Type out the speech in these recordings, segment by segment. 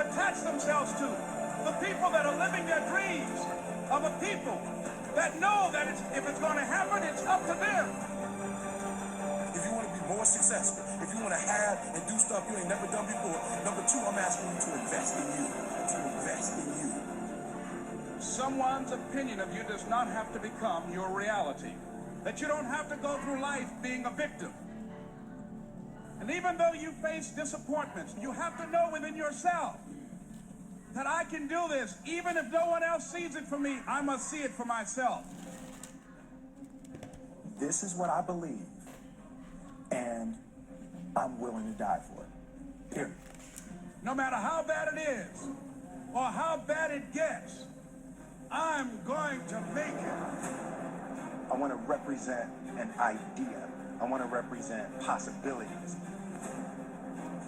attach themselves to. The people that are living their dreams are the people that know that if it's going to happen, it's up to them. If you want to be more successful, if you want to have and do stuff you ain't never done before, number two, I'm asking you to invest in you. To invest in you. Someone's opinion of you does not have to become your reality. That you don't have to go through life being a victim. And even though you face disappointments, you have to know within yourself that I can do this. Even if no one else sees it for me, I must see it for myself. This is what I believe, and I'm willing to die for it. Period. No matter how bad it is, or how bad it gets, I'm going to make it. I want to represent an idea. I want to represent possibilities.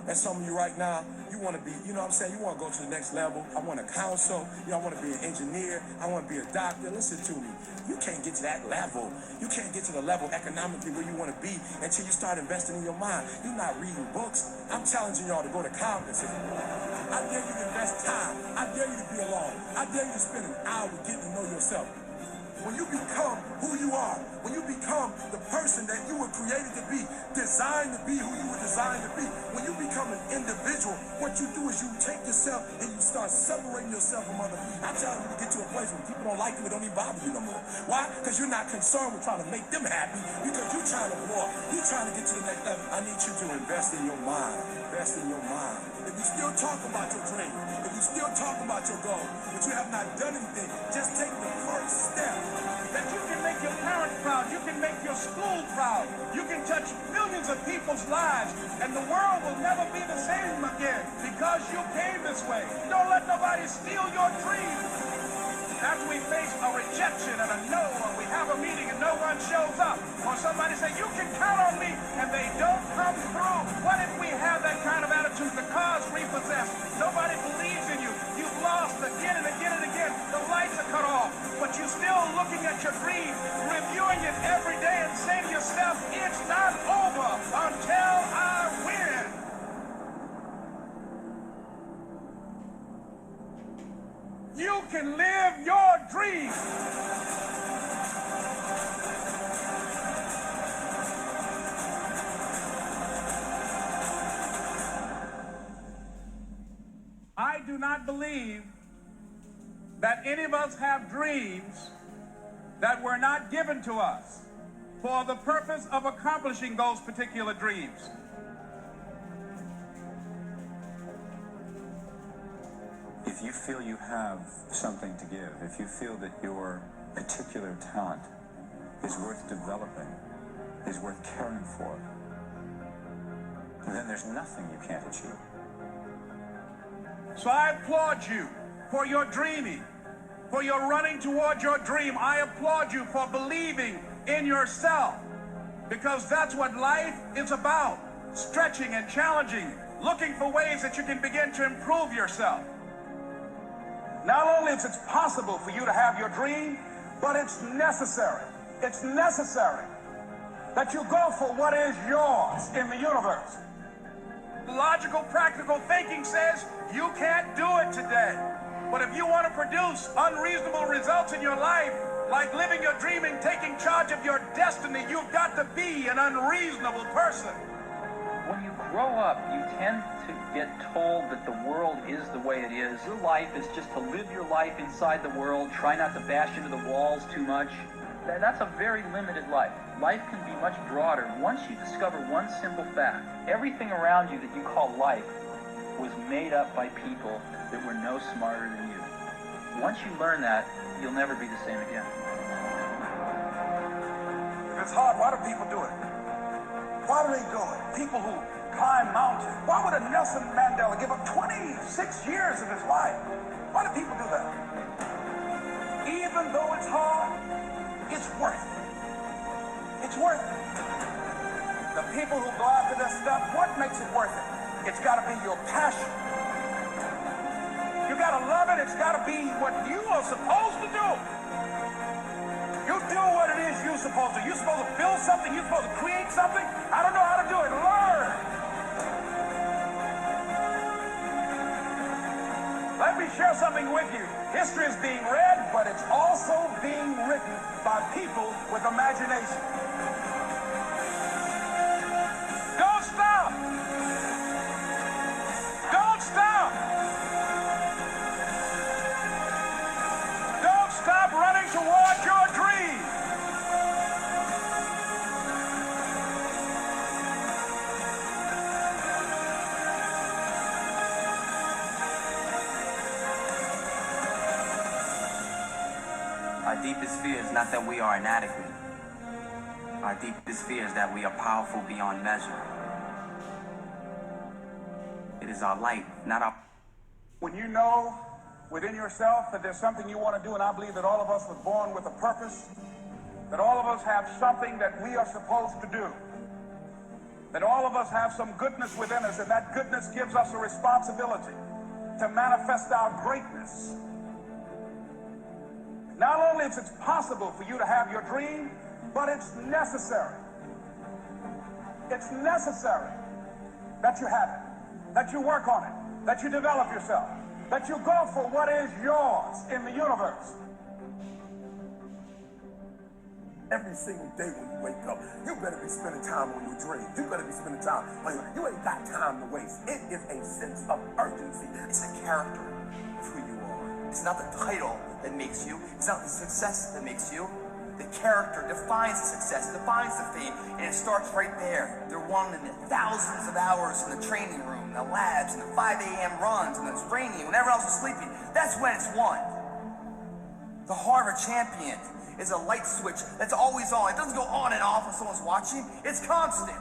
And some of you right now, you want to be, you know what I'm saying, you want to go to the next level. I want to counsel, you know, I want to be an engineer. I want to be a doctor. Listen to me. You can't get to that level. You can't get to the level economically where you want to be until you start investing in your mind. You're not reading books. I'm challenging y'all to go to conferences. I dare you to invest time. I dare you to be alone. I dare you to spend an hour getting to know yourself. When you become who you are, when you become the person that you were created to be, designed to be who you were designed to be, when you become an individual, what you do is you take yourself and you start separating yourself from other people. I'm telling you to get to a place where people don't like you, it don't even bother you no more. Why? Because you're not concerned with trying to make them happy, because you're trying to grow. You're trying to get to the next level. I need you to invest in your mind. Invest in your mind. If you still talk about your dream, if you still talk about your goal, but you have not done anything, just take the first step. That you can make your parents proud, you can make your school proud, you can touch millions of people's lives, and the world will never be the same again because you came this way. Don't let nobody steal your dream. After we face a rejection and a no, or we have a meeting and no one shows up, or somebody say, you can count on me, and they don't come through. What if we have that kind of attitude? The car's repossessed. Nobody believes in you. You've lost again and again and again. The lights are cut off, but you're still looking at your dream, reviewing it every day and saying to yourself, it's not over until I win. You can live your dream. I do not believe that any of us have dreams that were not given to us for the purpose of accomplishing those particular dreams. If you feel you have something to give, if you feel that your particular talent is worth developing, is worth caring for, then there's nothing you can't achieve. So I applaud you for your dreaming, for your running toward your dream. I applaud you for believing in yourself, because that's what life is about, stretching and challenging, looking for ways that you can begin to improve yourself. Not only is it possible for you to have your dream, but it's necessary. It's necessary that you go for what is yours in the universe. Logical, practical thinking says you can't do it today. But if you want to produce unreasonable results in your life, like living your dream and taking charge of your destiny, you've got to be an unreasonable person. When you grow up, you tend to get told that the world is the way it is. Your life is just to live your life inside the world, try not to bash into the walls too much. That's a very limited life. Life can be much broader once you discover one simple fact. Everything around you that you call life was made up by people that were no smarter than you. Once you learn that, you'll never be the same again. If it's hard, why do people do it? Why do they do it? People who climb mountains. Why would a Nelson Mandela give up 26 years of his life? Why do people do that? Even though it's hard, it's worth it. It's worth it. The people who go after this stuff, what makes it worth it? It's got to be your passion. You got to love it. It's got to be what you are supposed to do. You do what it is you're supposed to. You're supposed to build something. You're supposed to create something. I don't know how to do it. Learn. share something with you. History is being read, but it's also being written by people with imagination. Don't stop. Don't stop. Don't stop running toward your dream. Our deepest fear is not that we are inadequate. Our deepest fear is that we are powerful beyond measure. It is our light, not our... When you know within yourself that there's something you want to do, and I believe that all of us were born with a purpose, that all of us have something that we are supposed to do, that all of us have some goodness within us, and that goodness gives us a responsibility to manifest our greatness. Not only is it possible for you to have your dream, but it's necessary. It's necessary that you have it, that you work on it, that you develop yourself, that you go for what is yours in the universe. Every single day when you wake up, you better be spending time on your dream. You better be spending time on your... You ain't got time to waste. It is a sense of urgency. It's the character of who you are. It's not the title that makes you. It's not the success that makes you. The character defines the success, defines the fame, and it starts right there. They're wanting thousands of hours in the training room, the labs, and the 5 a.m. runs, and it's raining, when everyone else is sleeping. That's when it's won. The heart of a champion is a light switch that's always on. It doesn't go on and off when someone's watching. It's constant.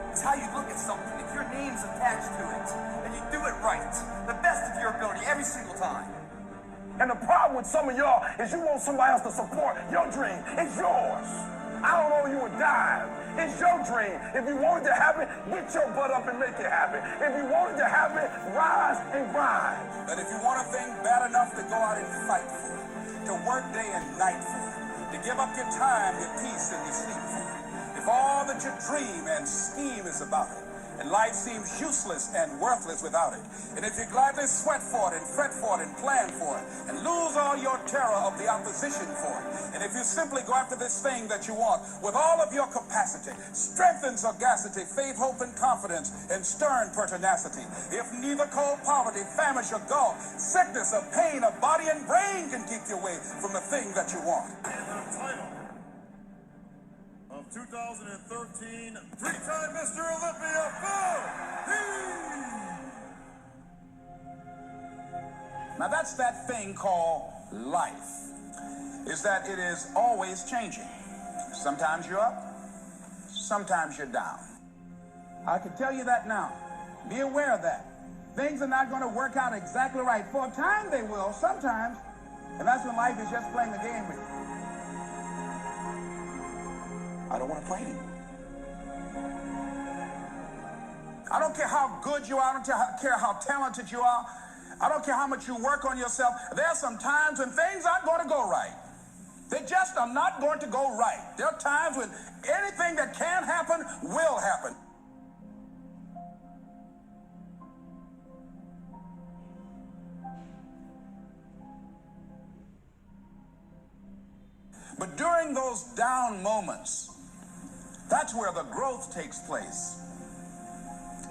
It's how you look at something. If your name's attached to it, and you do it right, the best of your ability every single time. And the problem with some of y'all is you want somebody else to support your dream. It's yours. I don't owe you a dime. It's your dream. If you want it to happen, get your butt up and make it happen. If you want it to happen, rise and grind. That if you want a thing bad enough to go out and fight for it, to work day and night for it, to give up your time, your peace, and your sleep for it, if all that you dream and scheme is about it, and life seems useless and worthless without it, and if you gladly sweat for it and fret for it and plan for it, and lose all your terror of the opposition for it, and if you simply go after this thing that you want with all of your capacity, strength and sagacity, faith, hope, and confidence, and stern pertinacity, if neither cold poverty, famish, or gulf, sickness, or pain, of body and brain can keep you away from the thing that you want. Title of 2013 three-time Mr. Olympia, Now that's that thing called life, is that it is always changing. Sometimes you're up, sometimes you're down. I can tell you that now. Be aware of that. Things are not going to work out exactly right. For a time they will, sometimes. And that's when life is just playing a game with you. I don't want to play anymore. I don't care how good you are. I don't care how talented you are. I don't care how much you work on yourself. There are some times when things aren't going to go right. They just are not going to go right. There are times when anything that can happen will happen. But during those down moments, that's where the growth takes place.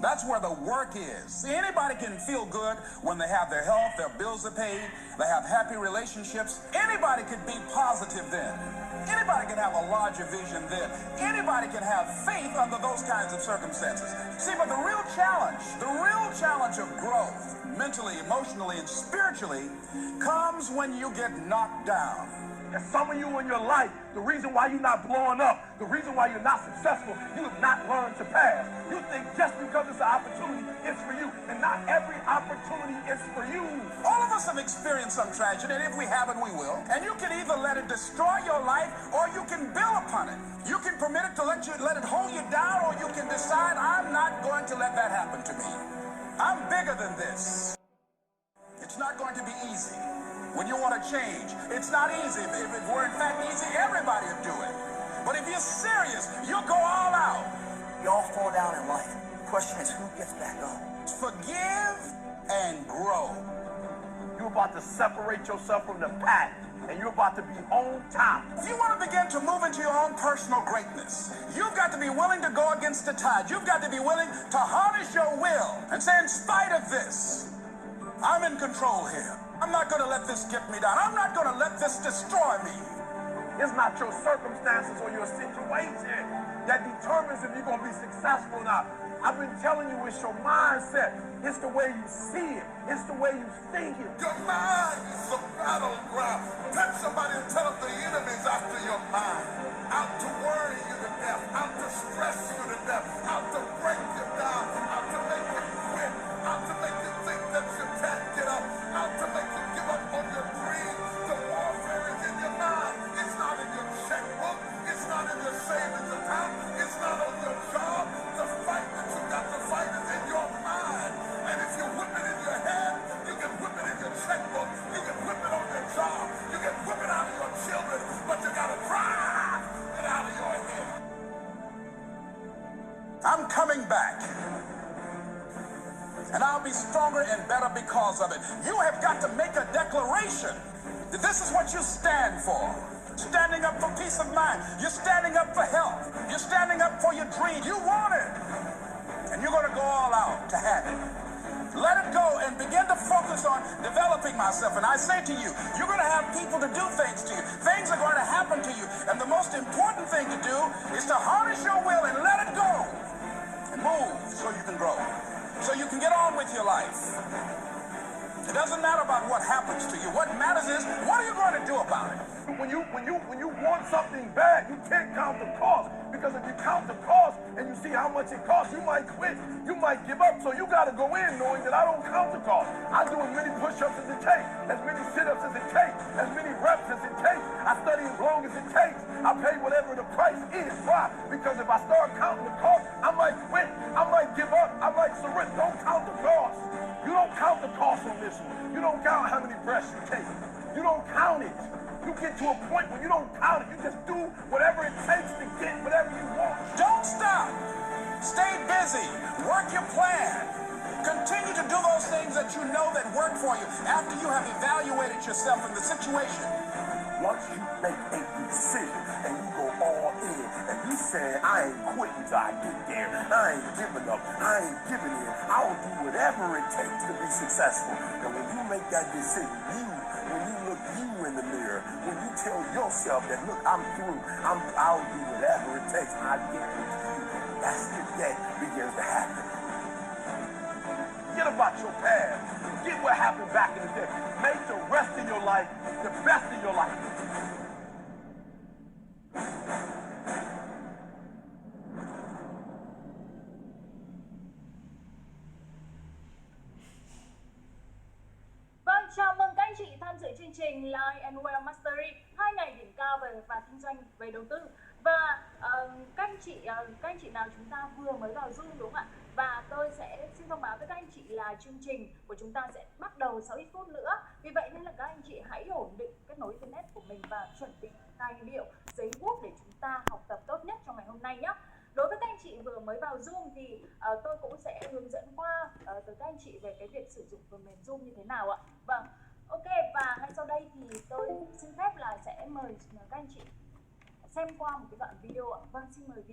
That's where the work is. See, anybody can feel good when they have their health, their bills are paid, they have happy relationships. Anybody can be positive then. Anybody can have a larger vision then. Anybody can have faith under those kinds of circumstances. See, but the real challenge of growth, mentally, emotionally, and spiritually, comes when you get knocked down. And some of you in your life, the reason why you're not blowing up, the reason why you're not successful, you have not learned to pass. You think just because it's an opportunity, it's for you. And not every opportunity is for you. All of us have experienced some tragedy, and if we haven't, we will. And you can either let it destroy your life, or you can build upon it. You can permit it to let it hold you down, or you can decide, I'm not going to let that happen to me. I'm bigger than this. It's not going to be easy. When you want to change, it's not easy. If it were in fact easy, everybody would do it. But if you're serious, you'll go all out. We all fall down in life. question is, who gets back up? Forgive and grow. You're about to separate yourself from the pack, and you're about to be on top. If you want to begin to move into your own personal greatness, you've got to be willing to go against the tide. You've got to be willing to harness your will and say, in spite of this, I'm in control here. I'm not going to let this get me down. I'm not going to let this destroy me. It's not your circumstances or your situation that determines if you're going to be successful or not. I've been telling you, it's your mindset. It's the way you see it. It's the way you think it. Your mind is the battleground. Touch somebody and tell them the enemy's after your mind. Out to worry you to death. Out to stress you to death. Out to break you down. Out to make you quit. Out to make you think that you can't get up. Out to make you give up on your dream. The warfare is in your mind. It's not in your checkbook. It's not in your savings account. It's not on your job. The fight that you got to fight is in your mind. And if you whip it in your head, you can whip it in your checkbook. You can whip it on your job. You can whip it out of your children. But you got to drive it out of your head. I'm coming back. And I'll be stronger and better because of it. You have got to make a declaration that this is what you stand for. Standing up for peace of mind. You're standing up for health. You're standing up for your dream. You want it. And you're going to go all out to have it. Let it go and begin to focus on developing myself. And I say to you, you're going to have people to do things to you. Things are going to happen to you. And the most important thing to do is to harness your will and let it go. And move so you can grow. So you can get on with your life. It doesn't matter about what happens to you. What matters is, what are you going to do about it? When you want something bad, you can't count the cost. Because if you count the cost and you see how much it costs, you might quit. You might give up. So you got to go in knowing that I don't count the cost. I do as many push-ups as it takes, as many sit-ups as it takes, as many reps as it takes. I study as long as it takes. I pay whatever the price is. Why? Because if I start counting the cost, I might quit. I might give up. I might surrender. Don't count the cost. You don't count the cost on this one. You don't count how many breaths you take. You don't count it. You get to a point where you don't count it. You just do whatever it takes to get whatever you want. Don't stop. Stay busy. Work your plan. Continue to do those things that you know that work for you after you have evaluated yourself in the situation. Once you make a decision and you go all in and you say, I ain't quitting till I get there. I ain't giving up. I ain't giving in. I'll do whatever it takes to be successful. And when you make that decision, when you look you in the mirror, when you tell yourself that, look, I'm through. I'll do whatever it takes. I guarantee you, that's the day begins to happen. Forget about your past. Forget what happened back in the day. Make the rest of your life the best of your life. Vâng, chào mừng các anh chị tham dự chương trình Life and Well Mastery 2 ngày đỉnh cao và kinh doanh về đầu tư. Và các anh chị nào chúng ta vừa mới vào Zoom đúng không ạ? Và tôi sẽ xin thông báo với các anh chị là chương trình của chúng ta sẽ bắt đầu sau ít phút nữa. Vì vậy nên là các anh chị hãy ổn định kết nối internet của mình và chuẩn bị tài liệu, giấy bút để chúng ta học tập tốt nhất trong ngày hôm nay nhé. Đối với các anh chị vừa mới vào Zoom thì tôi cũng sẽ hướng dẫn qua tới các anh chị về cái việc sử dụng phần mềm Zoom như thế nào ạ. Vâng, ok, và ngay sau đây thì tôi xin phép là sẽ mời các anh chị xem qua một cái đoạn video ạ. Vâng, xin mời video.